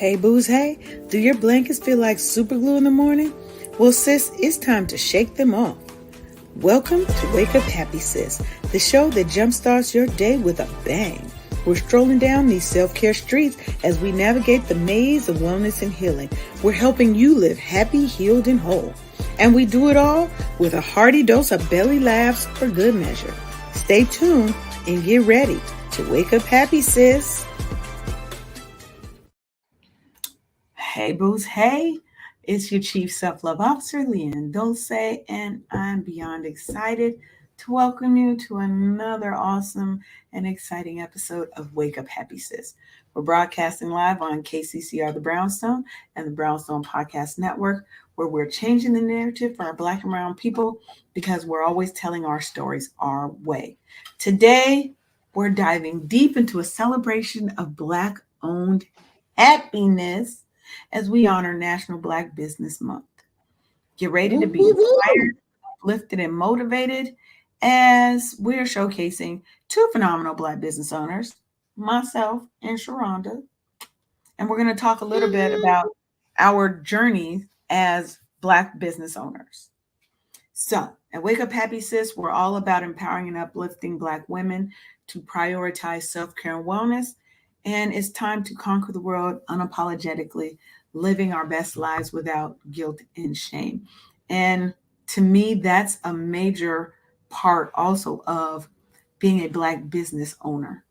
Hey, booze, hey. Do your blankets feel like super glue in the morning? Well, sis, it's time to shake them off. Welcome to Wake Up Happy Sis, the show that jumpstarts your day with a bang. We're strolling down these self-care streets as we navigate the maze of wellness and healing. We're helping you live happy, healed, and whole. And we do it all with a hearty dose of belly laughs for good measure. Stay tuned and get ready to wake up happy, sis. Hey, booze, hey. It's your Chief Self-Love Officer, LeAnne Dolce, and I'm beyond excited to welcome you to another awesome and exciting episode of Wake Up Happy Sis. We're broadcasting live on KCCR The Brownstone and the Brownstone Podcast Network, where we're changing the narrative for our Black and brown people because we're always telling our stories our way. Today, we're diving deep into a celebration of Black-owned happiness as we honor National Black Business Month. Get ready to be inspired, uplifted, and motivated as we're showcasing two phenomenal Black business owners, myself and Sharonda. And we're going to talk a little bit about our journey as Black business owners. So, at Wake Up Happy Sis, we're all about empowering and uplifting Black women to prioritize self-care and wellness. And it's time to conquer the world unapologetically, living our best lives without guilt and shame. And to me, that's a major part also of being a Black business owner,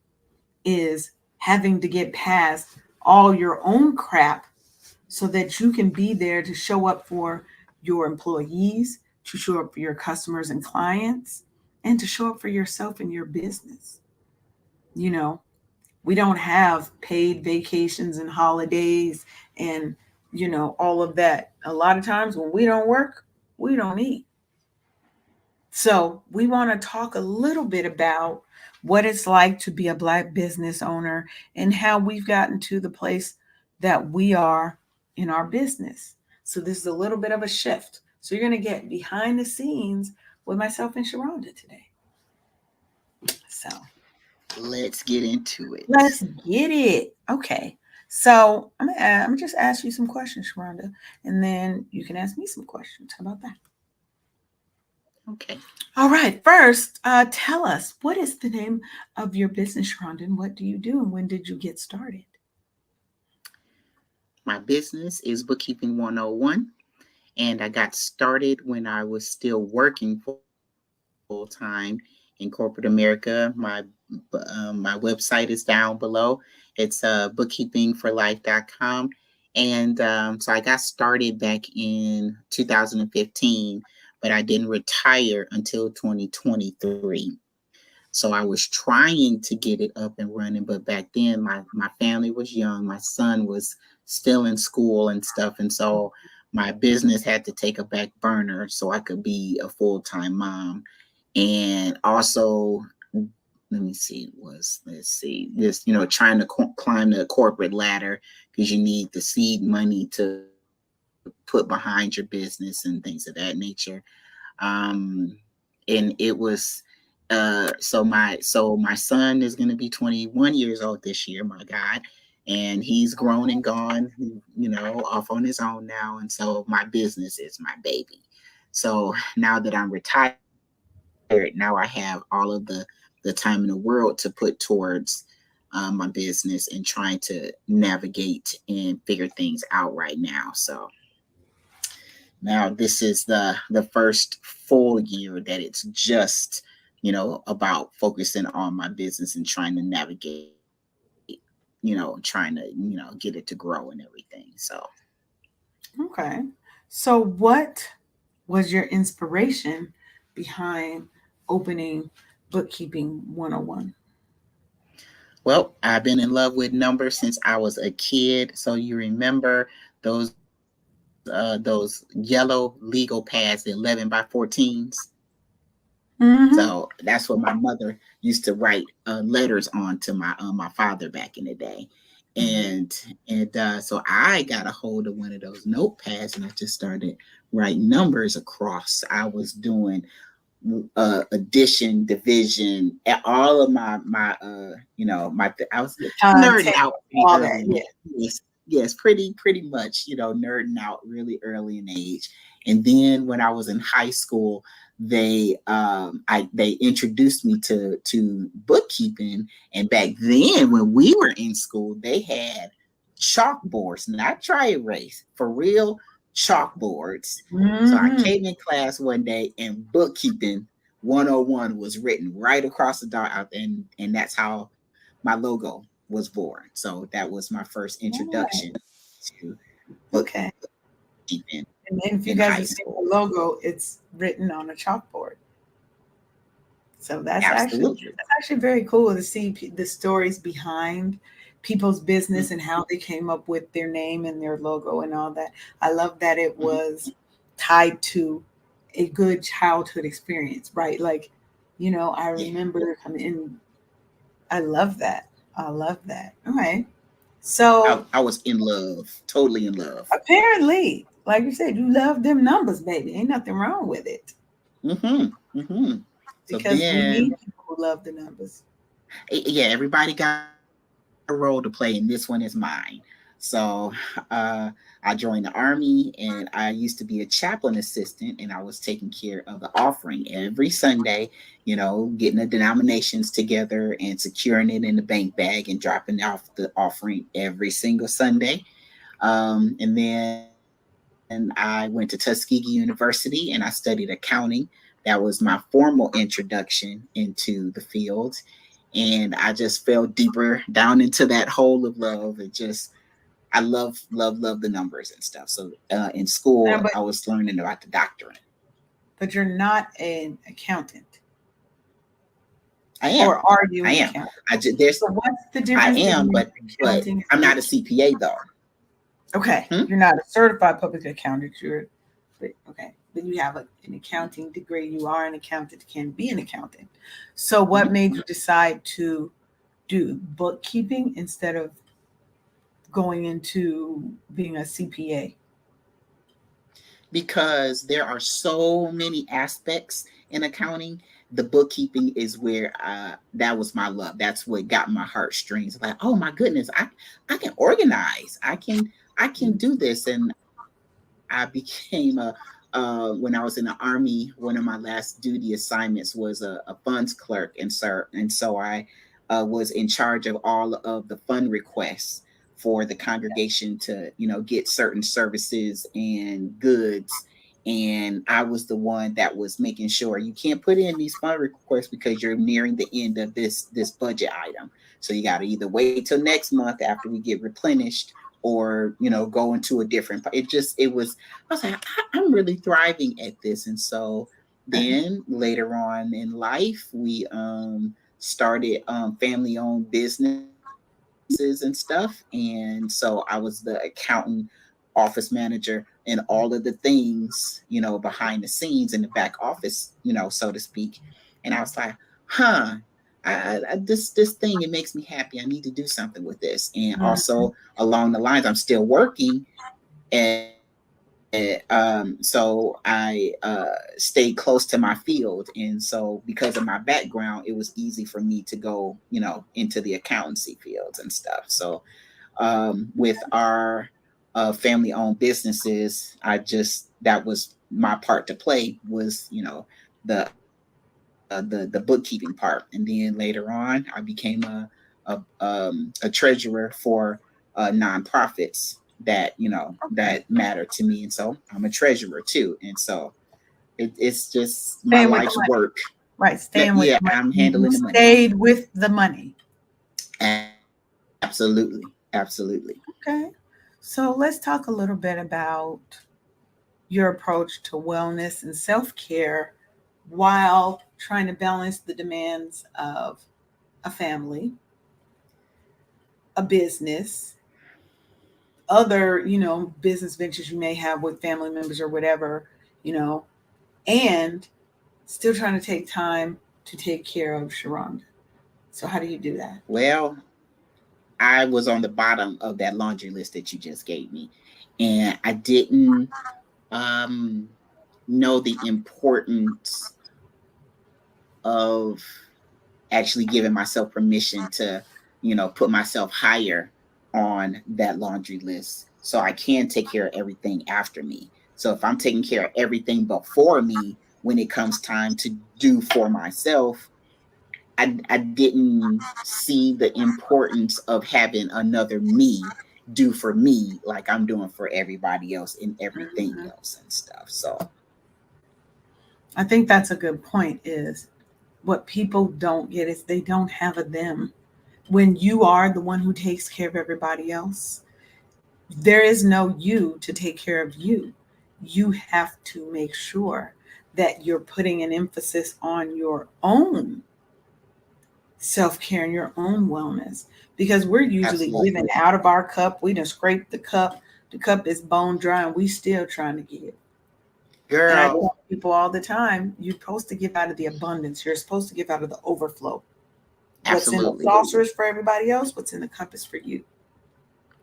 is having to get past all your own crap so that you can be there to show up for your employees, to show up for your customers and clients, and to show up for yourself and your business. You know, we don't have paid vacations and holidays and, all of that. A lot of times when we don't work, we don't eat. So we want to talk a little bit about what it's like to be a Black business owner and how we've gotten to the place that we are in our business. So this is a little bit of a shift. So you're going to get behind the scenes with myself and Sharonda today. So let's get into it. Let's get it. Okay. So I'm gonna just ask you some questions, Sharonda, and then you can ask me some questions. How about that? Okay. All right. First, tell us, what is the name of your business, Sharonda, and what do you do, and when did you get started? My business is Bookkeeping 101, and I got started when I was still working full time in corporate America. My website is down below. It's bookkeepingforlife.com. And so I got started back in 2015, but I didn't retire until 2023. So I was trying to get it up and running, but back then my family was young. My son was still in school and stuff. And so my business had to take a back burner so I could be a full-time mom. And also, this, trying to climb the corporate ladder, because you need the seed money to put behind your business and things of that nature. And it was, so my son is going to be 21 years old this year, my God. And he's grown and gone, off on his own now. And so my business is my baby. So now that I'm retired, now I have all of the time in the world to put towards my business and trying to navigate and figure things out right now. So now this is the first full year that it's just, about focusing on my business and trying to navigate, trying to, get it to grow and everything. So. Okay. So what was your inspiration behind opening Bookkeeping 101? Well, I've been in love with numbers since I was a kid. So you remember those yellow legal pads, the 11 by 14s. Mm-hmm. So that's what my mother used to write letters on to my father back in the day. And so I got a hold of one of those notepads and I just started writing numbers across. I was doing addition, division, all of my I was nerding out. All that, yeah. Yes. yes, pretty much, nerding out really early in age. And then when I was in high school, they introduced me to bookkeeping. And back then, when we were in school, they had chalkboards, not dry erase, for real chalkboards. So I Mm-hmm. came in class one day and bookkeeping 101 was written right across the dot, and that's how my logo was born. So that was my first introduction Right. to Okay. bookkeeping And then if you in guys high have seen school. the logo, it's written on a chalkboard. So Absolutely. that's actually very cool to see the stories behind people's business and Mhm, how they came up with their name and their logo and all that. I love that it mhm. was tied to a good childhood experience, right? Like, I Yeah, remember coming in. I love that. I love that. All right. So I was in love, totally in love. apparently, like you said, you love them numbers, baby. Ain't nothing wrong with it Hmm. So because we then, need people who love the numbers. yeah, everybody got a role to play, and this one is mine. So I joined the army, and I used to be a chaplain assistant, and I was taking care of the offering every Sunday, getting the denominations together and securing it in the bank bag and dropping off the offering every single Sunday. And then I went to Tuskegee University and I studied accounting. That was my formal introduction into the field. And I just fell deeper down into that hole of love. I love the numbers and stuff. So in Now, school, I was learning about the doctrine. but you're not an accountant, I am, or are I you an am. accountant? There's, So what's the I difference am, between but accounting I'm and not a bookkeeping? CPA though. Okay, Hmm? you're not a certified public accountant. But okay, but you have an accounting degree. You are an accountant. Can be an accountant. So what Mhm. made you decide to do bookkeeping instead of going into being a CPA? Because there are so many aspects in accounting. The bookkeeping is where that was my love. That's what got my heartstrings. Like, oh my goodness, I can organize. I can do this. And I became when I was in the army. One of my last duty assignments was a funds clerk, and so I was in charge of all of the fund requests for the congregation to get certain services and goods. And I was the one that was making sure you can't put in these fund requests because you're nearing the end of this budget item. So you got to either wait till next month after we get replenished, or go into a different. It was I was like, I'm really thriving at this. And so Okay. then later on in life, we started family owned businesses and stuff. And so I was the accountant, office manager, and all of the things, behind the scenes in the back office, so to speak. And I was like, huh. This thing, it makes me happy. I need to do something with this. And Mm. also along the lines, I'm still working, so I stayed close to my field. And so because of my background, it was easy for me to go into the accountancy fields and stuff. So with our family owned businesses, that was my part to play, was the bookkeeping part. And then later on, I became a treasurer for nonprofits that Okay. matter to me. And so I'm a treasurer too. And so it's just my Staying with the life's money. work. Right. That, Staying with yeah, the money. I'm You handling the money. stayed with the money. Absolutely. Okay. So let's talk a little bit about your approach to wellness and self care while trying to balance the demands of a family, a business, other, business ventures you may have with family members or whatever, you know, and still trying to take time to take care of Sharonda. So, how do you do that? Well, I was on the bottom of that laundry list that you just gave me, and I didn't um, know the importance of actually giving myself permission to, put myself higher on that laundry list so I can take care of everything after me. So if I'm taking care of everything before me, when it comes time to do for myself, I didn't see the importance of having another me do for me like I'm doing for everybody else and everything Mhm. else and stuff. So I think that's a good point is what people don't get is they don't have a them. When you are the one who takes care of everybody else, there is no you to take care of you. You have to make sure that you're putting an emphasis on your own self care and your own wellness because we're usually absolutely. giving out of our cup. We done scraped the cup is bone dry, and we still trying to give. And I Girl, tell people all the time, you're supposed to give out of the abundance. You're supposed to give out of the overflow. What's in the absolutely. saucer is for everybody else. What's in the cup is for you.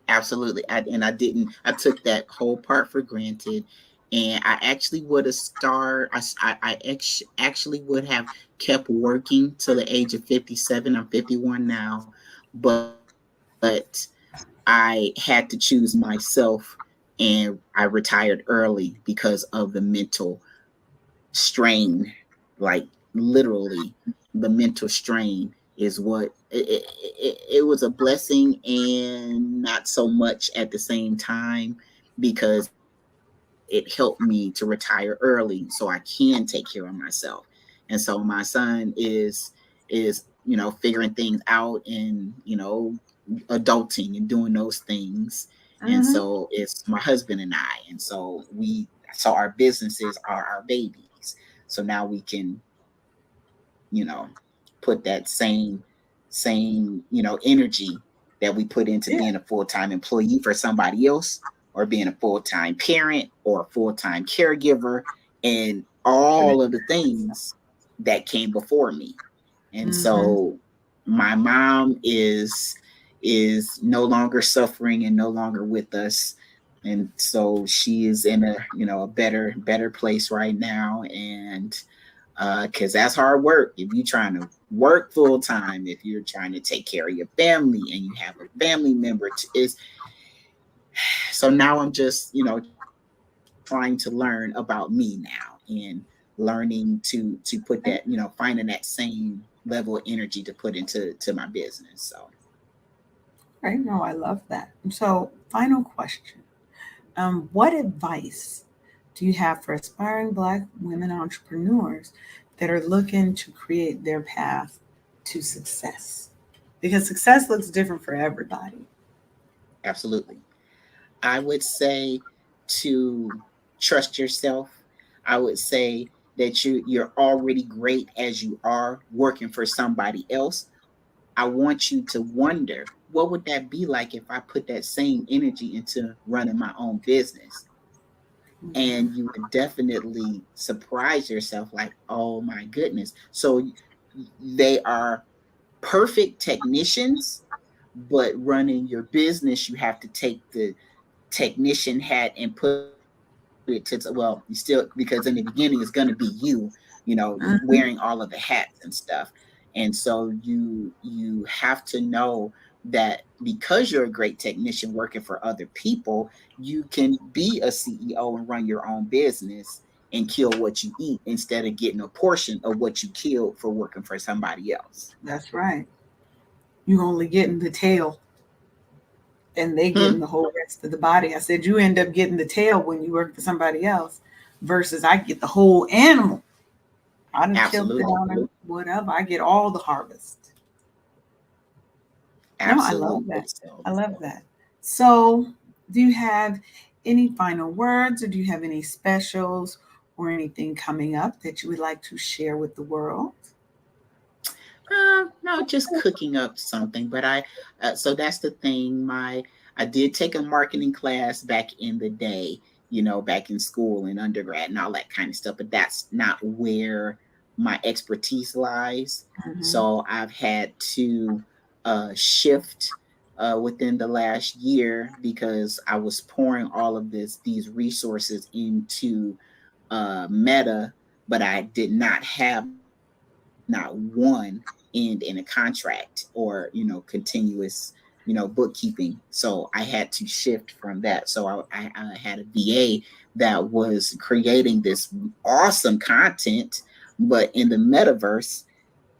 Absolutely. I didn't, I took that whole part for granted. And I actually would have actually would have kept working till the age of 57. I'm 51 now, but I had to choose myself and I retired early because of the mental strain, like literally the mental strain is what it was a blessing and not so much at the same time because it helped me to retire early so I can take care of myself. And so my son is figuring things out and adulting and doing those things. And Mm-hmm. so it's my husband and I, and so our businesses are our babies. So now we can, you know, put that same energy that we put into Yeah. being a full-time employee for somebody else, or being a full-time parent or a full-time caregiver, and all of the things that came before me. And Mm-hmm. so my mom is no longer suffering and no longer with us. And so she is in a better place right now. And because that's hard work. If you're trying to work full time, if you're trying to take care of your family and you have a family member, is so now I'm just trying to learn about me now and learning to put that finding that same level of energy to put into my business. So Right. No, I love that. So, final question. What advice do you have for aspiring Black women entrepreneurs that are looking to create their path to success? Because success looks different for everybody. absolutely, I would say to trust yourself. I would say that you're already great as you are working for somebody else. I want you to wonder, what would that be like if I put that same energy into running my own business? Mhm. And you would definitely surprise yourself, like, oh my goodness. So they are perfect technicians, but running your business, you have to take the technician hat and put it to, well, you still, because in the beginning it's going to be wearing all of the hats and stuff. And so you have to know that because you're a great technician working for other people, you can be a CEO and run your own business and kill what you eat instead of getting a portion of what you killed for working for somebody else. That's right. You only getting the tail and they Hmm. getting the whole rest of the body. I said you end up getting the tail when you work for somebody else versus I get the whole animal. I done killed it Absolutely. down and whatever. I get all the harvest. No, I love Absolutely. that. So I love that. So, do you have any final words or do you have any specials or anything coming up that you would like to share with the world? No, just cooking up something. But so that's the thing. I did take a marketing class back in the day, back in school and undergrad and all that kind of stuff. But that's not where my expertise lies. Hmm. So I've had to shift within the last year because I was pouring all of these resources into Meta, but I did not have not one end in a contract or continuous bookkeeping. So I had to shift from that. So I had a VA that was creating this awesome content, but in the metaverse,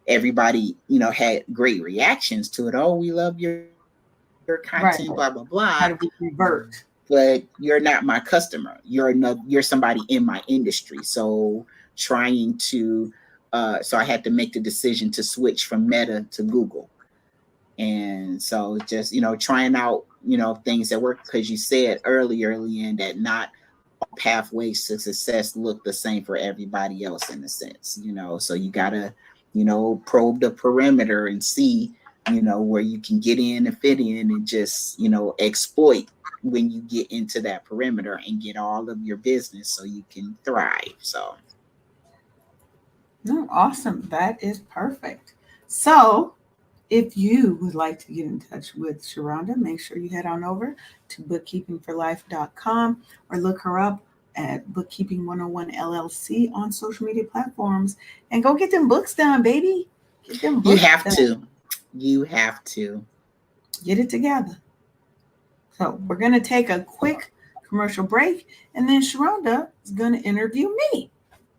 everybody, had great reactions to it. Oh, we love your content, blah, blah, Right. blah. How do we But convert? you're not my customer. You're somebody in my industry. So trying to so I had to make the decision to switch from Meta to Google. And so just, trying out, things that work, because you said earlier, LeAnne, that not all pathways to success look the same for everybody else in a sense, so you gotta, probe the perimeter and see, where you can get in and fit in and just, exploit when you get into that perimeter and get all of your business so you can thrive. So No, awesome. That is perfect. So, if you would like to get in touch with Sharonda, make sure you head on over to bookkeepingforlife.com or look her up at Bookkeeping 101 LLC on social media platforms and go get them books done, baby. Get them you books have done. to, you have to. Get it together. So, we're going to take a quick commercial break and then Sharonda is going to interview me.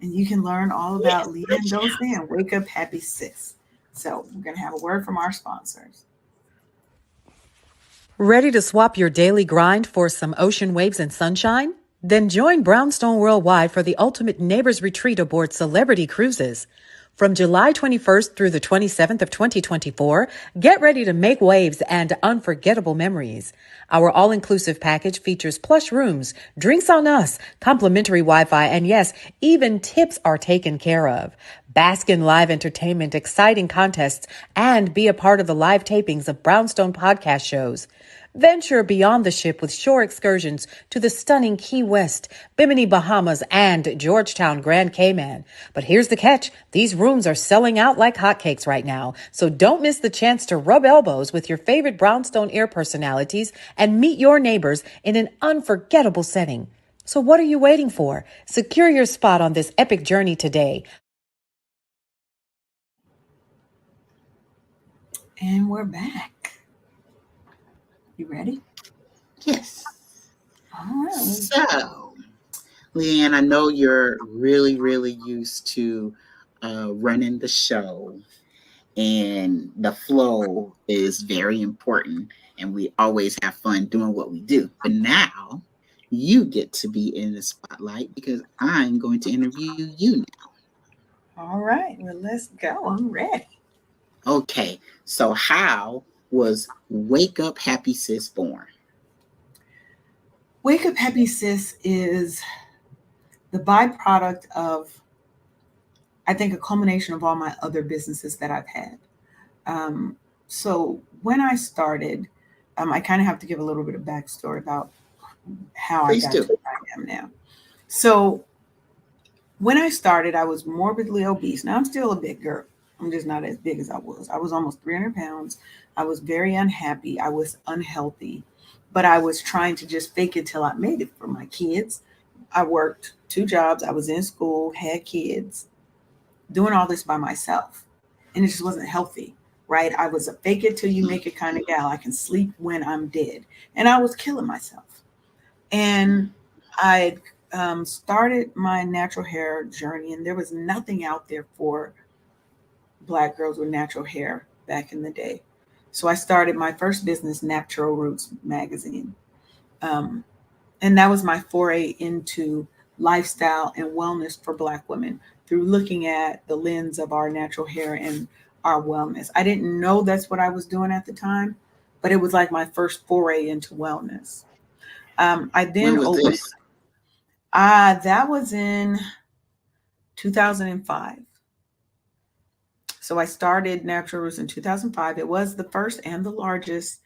And you can learn all Yes, about LeAnne Dolce and Wake Up Happy Sis. So, we're going to have a word from our sponsors. Ready to swap your daily grind for some ocean waves and sunshine? Then join Brownstone Worldwide for the ultimate neighbors retreat aboard Celebrity Cruises. From July 21st through the 27th of 2024, get ready to make waves and unforgettable memories. Our all-inclusive package features plush rooms, drinks on us, complimentary Wi-Fi, and yes, even tips are taken care of. Bask in live entertainment, exciting contests, and be a part of the live tapings of Brownstone podcast shows. Venture beyond the ship with shore excursions to the stunning Key West, Bimini, Bahamas, and Georgetown, Grand Cayman. But here's the catch. These rooms are selling out like hotcakes right now. So don't miss the chance to rub elbows with your favorite Brownstone Air personalities and meet your neighbors in an unforgettable setting. So what are you waiting for? Secure your spot on this epic journey today. And we're back. You ready? yes. All right. So LeAnne, I know you're really, really used to running the show, and the flow is very important, and we always have fun doing what we do. But now you get to be in the spotlight because I'm going to interview you now. All right. Well, let's go. I'm ready. Okay, so how was Wake Up Happy Sis born? Wake Up Happy Sis is the byproduct of, I think, a culmination of all my other businesses that I've had. Um, so when I started, I kind of have to give a little bit of backstory about how I Please got to do. where I am now. So when I started, I was morbidly obese. Now I'm still a big girl. I'm just not as big as I was. I was almost 300 pounds. I was very unhappy. I was unhealthy, but I was trying to just fake it till I made it for my kids. I worked two jobs. I was in school, had kids, doing all this by myself. And it just wasn't healthy, right? I was a fake it till you make it kind of gal. I can sleep when I'm dead. And I was killing myself. And I started my natural hair journey, and there was nothing out there for Black girls with natural hair back in the day. So I started my first business, Natural Roots magazine. Um, and that was my foray into lifestyle and wellness for Black women through looking at the lens of our natural hair and our wellness. I didn't know that's what I was doing at the time, but it was like my first foray into wellness. I When then was opened, this? that was in 2005. So I started Natural Roots in 2005. It was the first and the largest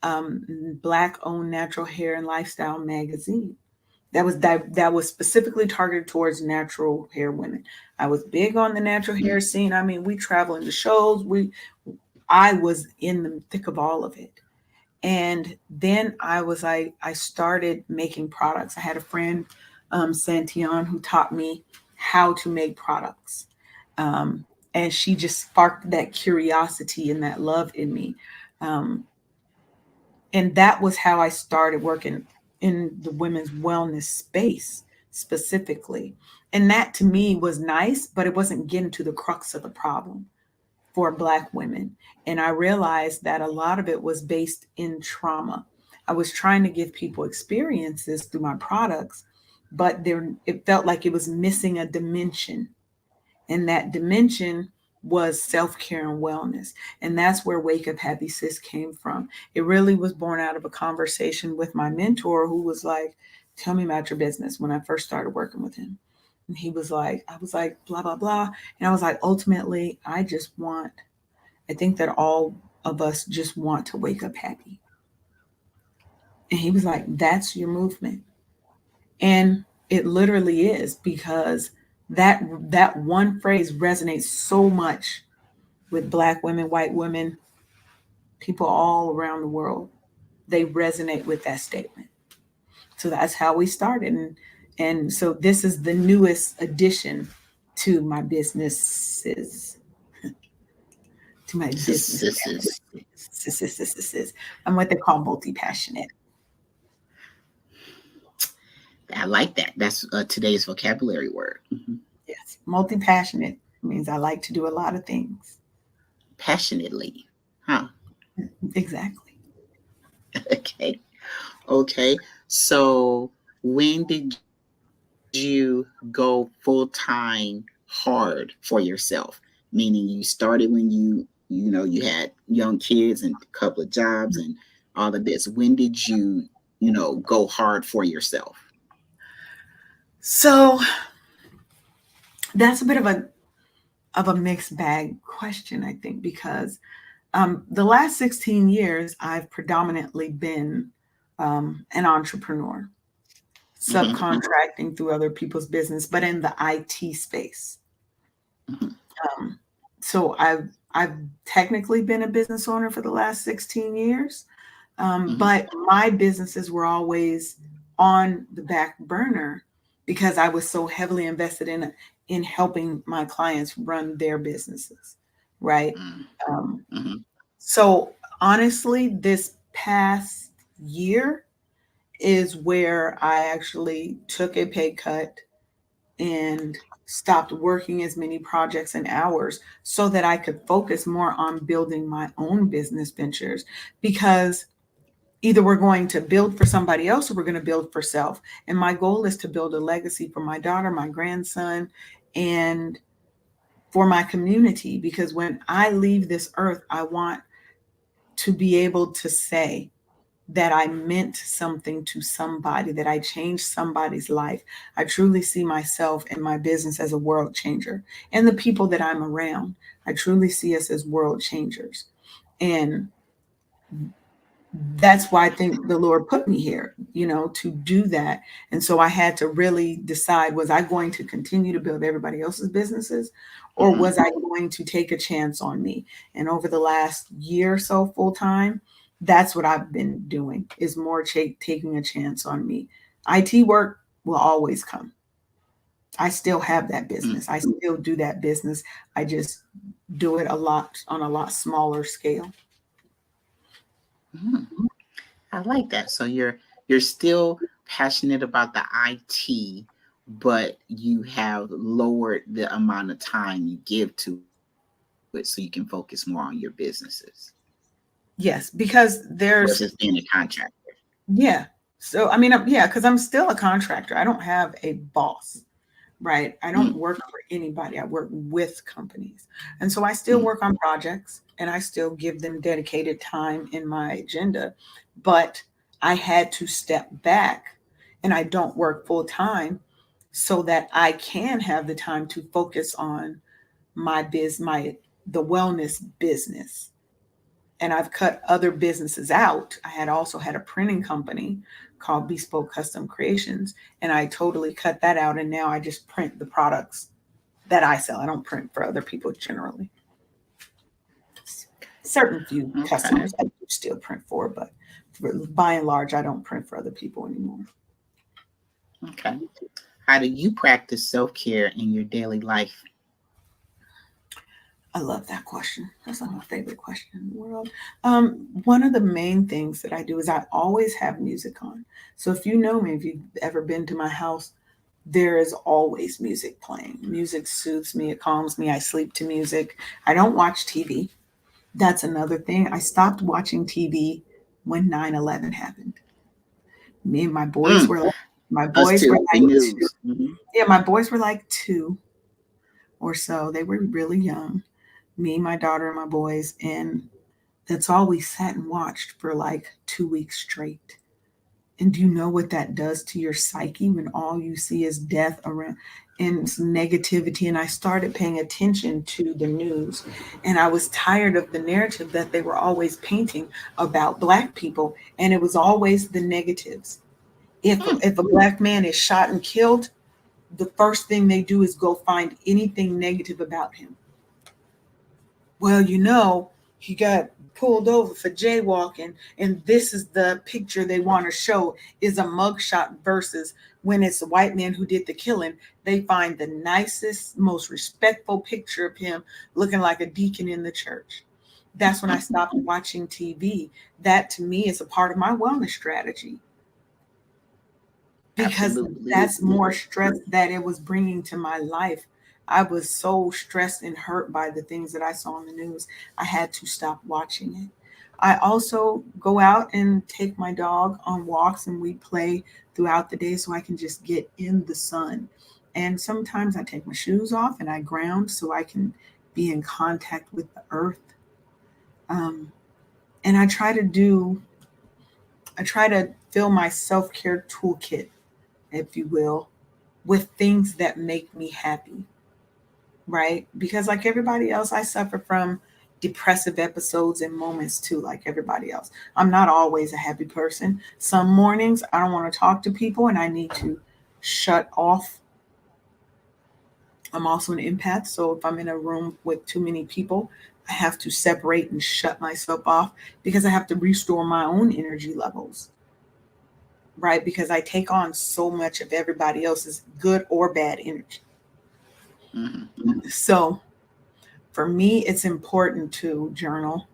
um, Black owned natural hair and lifestyle magazine that was specifically targeted towards natural hair women. I was big on the natural hair scene. I mean, we travel into shows. I was in the thick of all of it. And then I started making products. I had a friend, Santion, who taught me how to make products. Um, and she just sparked that curiosity and that love in me. Um, And that was how I started working in the women's wellness space specifically. And that to me was nice, but it wasn't getting to the crux of the problem for Black women. And I realized that a lot of it was based in trauma. I was trying to give people experiences through my products, but it felt like it was missing a dimension. And that dimension was self-care and wellness. And that's where Wake Up Happy Sis came from. It really was born out of a conversation with my mentor, who was like, tell me about your business, when I first started working with him. And he was like, I was like, blah, blah, blah. And I was like, ultimately, I think that all of us just want to wake up happy. And he was like, that's your movement. And it literally is, because that one phrase resonates so much with Black women, white women, people all around the world. They resonate with that statement. So that's how we started. And so this is the newest addition to my businesses, to my business. I'm what they call multi-passionate. I like that. That's today's vocabulary word. Yes, multi-passionate means I like to do a lot of things. Passionately, huh? Exactly. Okay. Okay. So when did you go full time hard for yourself? Meaning you started when you had young kids and a couple of jobs and all of this. When did you go hard for yourself? So that's a bit of a mixed bag question, I think, because the last 16 years I've predominantly been an entrepreneur, Mm-hmm. subcontracting through other people's business, but in the IT space. Mm-hmm. Um, so I've technically been a business owner for the last 16 years, Mm-hmm. but my businesses were always on the back burner because I was so heavily invested in helping my clients run their businesses, right? Um, Mm-hmm. so honestly, this past year is where I actually took a pay cut and stopped working as many projects and hours so that I could focus more on building my own business ventures, because either we're going to build for somebody else or we're going to build for self. And my goal is to build a legacy for my daughter, my grandson, and for my community, because when I leave this earth, I want to be able to say that I meant something to somebody, that I changed somebody's life. I truly see myself and my business as a world changer, and the people that I'm around. I truly see us as world changers. And that's why I think the Lord put me here, to do that. And so I had to really decide, was I going to continue to build everybody else's businesses, or Mm-hmm. was I going to take a chance on me? And over the last year or so full time, that's what I've been doing, is more taking a chance on me. IT work will always come. I still have that business. I still do that business. I just do it on a lot smaller scale. Mm-hmm. I like that. So you're still passionate about the IT, but you have lowered the amount of time you give to it so you can focus more on your businesses Yes, because versus there's, being a contractor. yeah. So, I mean, yeah, because I'm still a contractor. I don't have a boss, right? I don't Mm, work for anybody. I work with companies. And so I still mm, work on projects and I still give them dedicated time in my agenda. But I had to step back and I don't work full time so that I can have the time to focus on the wellness business. And I've cut other businesses out. I had also had a printing company called Bespoke Custom Creations, and I totally cut that out. And now I just print the products that I sell. I don't print for other people generally. Certain few okay. customers I do still print for, but by and large, I don't print for other people anymore. Okay. How do you practice self care in your daily life? I love that question. That's like my favorite question in the world. One of the main things that I do is I always have music on. So if you know me, if you've ever been to my house, there is always music playing. Music soothes me, it calms me. I sleep to music. I don't watch TV. That's another thing. I stopped watching TV when 9/11 happened. Me and Mm, my us boys too. were The like two. news. Hmm. Yeah, my boys were like 2 or so. They were really young. Me, my daughter, and my boys, and that's all we sat and watched for like 2 weeks straight. And do you know what that does to your psyche when all you see is death around and negativity? And I started paying attention to the news, and I was tired of the narrative that they were always painting about Black people, and it was always the negatives. Mm, If a Black man is shot and killed, the first thing they do is go find anything negative about him. Well, he got pulled over for jaywalking, and this is the picture they want to show is a mugshot versus when it's a white man who did the killing. They find the nicest, most respectful picture of him looking like a deacon in the church. That's when I stopped watching TV. That to me is a part of my wellness strategy because absolutely. that's more stress that it was bringing to my life. I was so stressed and hurt by the things that I saw on the news. I had to stop watching it. I also go out and take my dog on walks and we play throughout the day so I can just get in the sun. And sometimes I take my shoes off and I ground so I can be in contact with the earth. Um, and I try to fill my self care toolkit, if you will, with things that make me happy, right? Because, like everybody else, I suffer from depressive episodes and moments too, like everybody else. I'm not always a happy person. Some mornings I don't want to talk to people and I need to shut off. I'm also an empath, so if I'm in a room with too many people, I have to separate and shut myself off because I have to restore my own energy levels, right? Because I take on so much of everybody else's good or bad energy. Hmm. So for me, it's important to journal,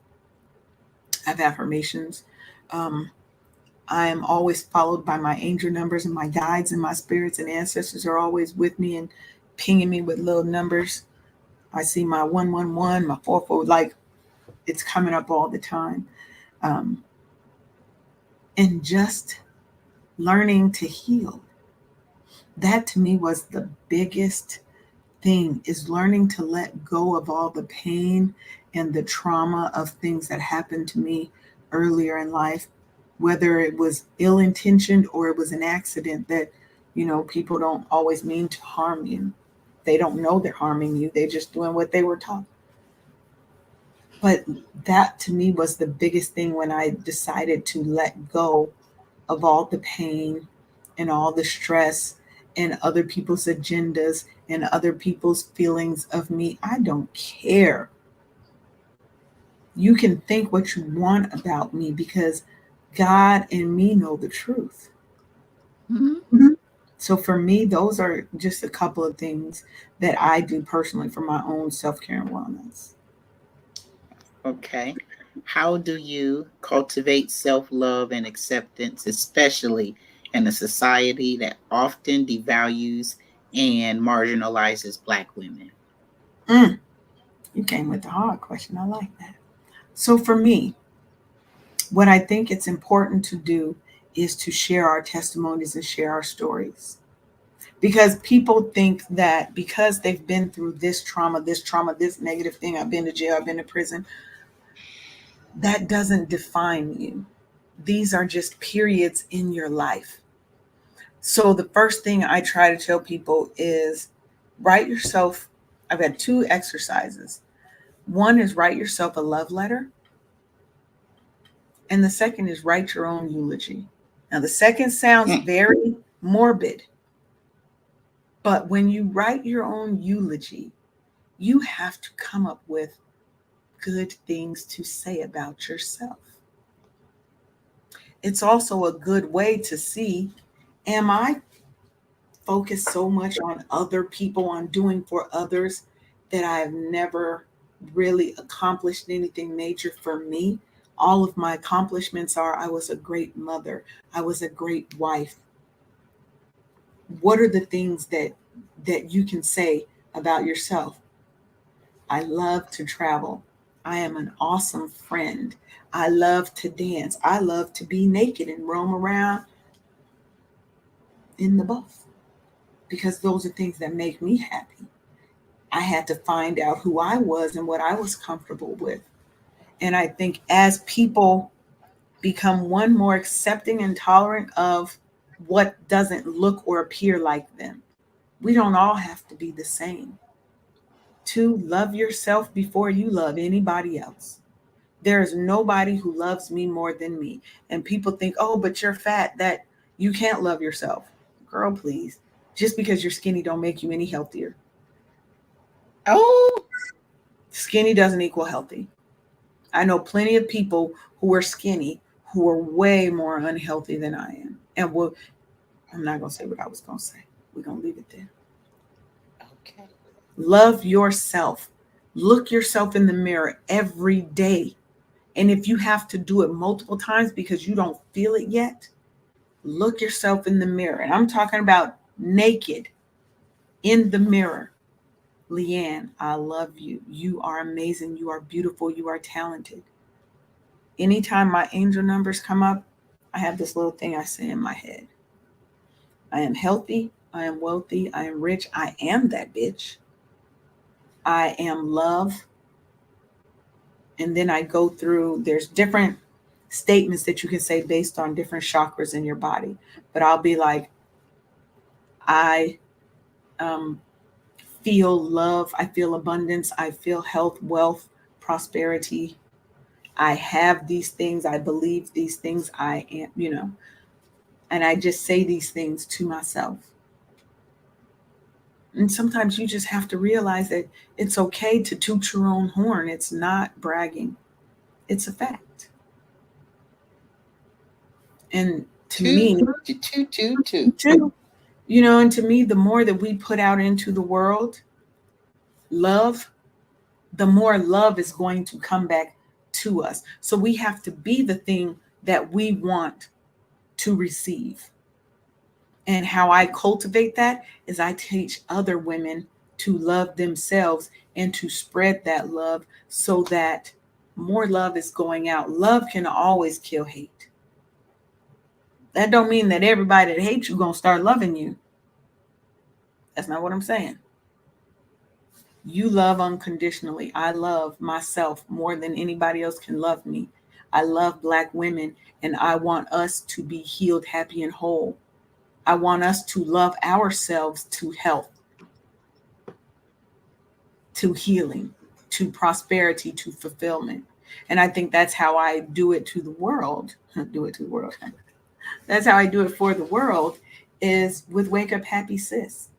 have affirmations. Um, I am always followed by my angel numbers, and my guides and my spirits and ancestors are always with me and pinging me with little numbers. I see my 111, my 44, like it's coming up all the time. Um, and just learning to heal. That to me was the biggest thing is learning to let go of all the pain and the trauma of things that happened to me earlier in life, whether it was ill intentioned or it was an accident that, people don't always mean to harm you. They don't know they're harming you, they're just doing what they were taught. But that to me was the biggest thing when I decided to let go of all the pain and all the stress and other people's agendas and other people's feelings of me. I don't care. You can think what you want about me because God and me know the truth. Hmm. Mhm. So for me, those are just a couple of things that I do personally for my own self care and wellness. Okay. How do you cultivate self love and acceptance, especially in a society that often devalues and marginalizes Black women? Mm, you came with the hard question. I like that. So for me, what I think it's important to do is to share our testimonies and share our stories. Because people think that because they've been through this trauma, this negative thing, I've been to jail, I've been to prison, that doesn't define you. These are just periods in your life. So the first thing I try to tell people is write yourself. I've got 2 exercises. One is write yourself a love letter, and the second is write your own eulogy. Now, the second sounds Mm, very morbid, but when you write your own eulogy, you have to come up with good things to say about yourself. It's also a good way to see, am I focused so much on other people, on doing for others, that I've never really accomplished anything major for me. All of my accomplishments are I was a great mother, I was a great wife. What are the things that you can say about yourself? I love to travel. I am an awesome friend. I love to dance. I love to be naked and roam around in the buff because those are things that make me happy. I had to find out who I was and what I was comfortable with. And I think as people become one more accepting and tolerant of what doesn't look or appear like them, we don't all have to be the same. Two, love yourself before you love anybody else. There is nobody who loves me more than me. And people think, oh, but you're fat, that you can't love yourself. Girl, please. Just because you're skinny don't make you any healthier. Oh, Skinny doesn't equal healthy. I know plenty of people who are skinny who are way more unhealthy than I am. And I'm not going to say what I was going to say. We're going to leave it there. okay. Love yourself. Look yourself in the mirror every day. And if you have to do it multiple times because you don't feel it yet, look yourself in the mirror. And I'm talking about naked in the mirror. LeAnne, I love you. You are amazing. You are beautiful. You are talented. Anytime my angel numbers come up, I have this little thing I say in my head. I am healthy. I am wealthy. I am rich. I am that bitch. I am love. And then I go through, there's different statements that you can say based on different chakras in your body. But I'll be like, I um, feel love. I feel abundance. I feel health, wealth, prosperity. I have these things. I believe these things. I am, and I just say these things to myself. And sometimes you just have to realize that it's okay to toot your own horn. It's not bragging, it's a fact. And to me, Two. and to me, the more that we put out into the world, love, the more love is going to come back to us. So we have to be the thing that we want to receive. And how I cultivate that is I teach other women to love themselves and to spread that love so that more love is going out. Love can always kill hate. That don't mean that everybody that hates you gonna start loving you. That's not what I'm saying. You love unconditionally. I love myself more than anybody else can love me. I love Black women and I want us to be healed, happy, and whole. I want us to love ourselves to health, to healing, to prosperity, to fulfillment. And I think that's how I do it to the world. Do it to the world. That's how I do it for the world is with Wake Up Happy Sis,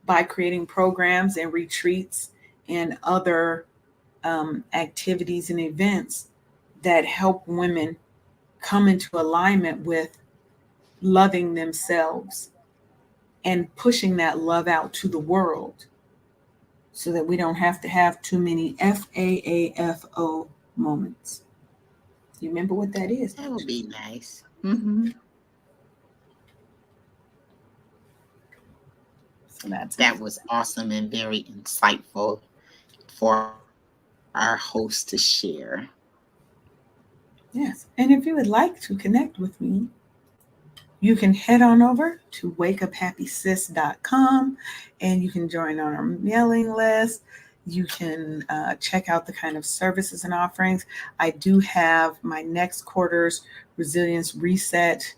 by creating programs and retreats and other activities and events that help women come into alignment with loving themselves and pushing that love out to the world so that we don't have to have too many FAAFO moments. You remember what that is? That would be nice. Mm-hmm. So That was awesome and very insightful for our host to share. Yes. And if you would like to connect with me, you can head on over to wakeuphappysis.com and you can join on our mailing list. You can check out the kind of services and offerings. I do have my next quarter's resilience reset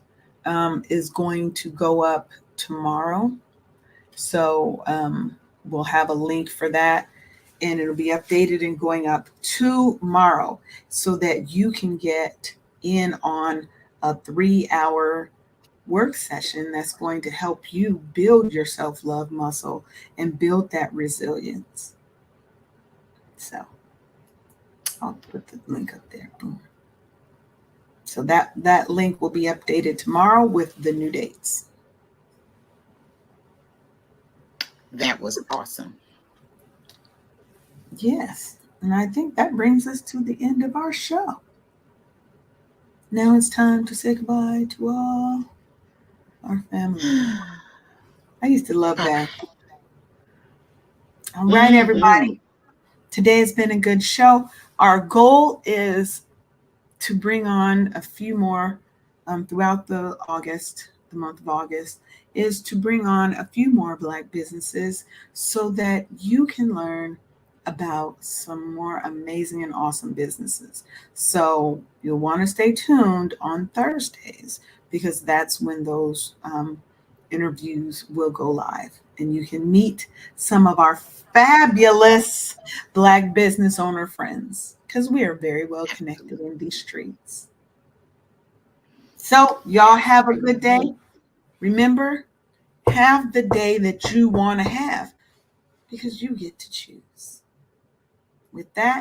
is going to go up tomorrow. So we'll have a link for that and it'll be updated and going up tomorrow so that you can get in on a 3-hour work session that's going to help you build your self-love muscle and build that resilience. So I'll put the link up there. Boom. So that link will be updated tomorrow with the new dates. That was awesome. Yes. And I think that brings us to the end of our show. Now it's time to say goodbye to all our family. I used to love that. All right, everybody. Mm-hmm. Today has been a good show. Our goal is to bring on a few more throughout the month of August, is to bring on a few more Black businesses so that you can learn about some more amazing and awesome businesses. So you'll want to stay tuned on Thursdays because that's when those interviews will go live and you can meet some of our fabulous Black business owner friends because we are very well connected in these streets. So, y'all have a good day. Absolutely. Remember, have the day that you want to have because you get to choose. With that,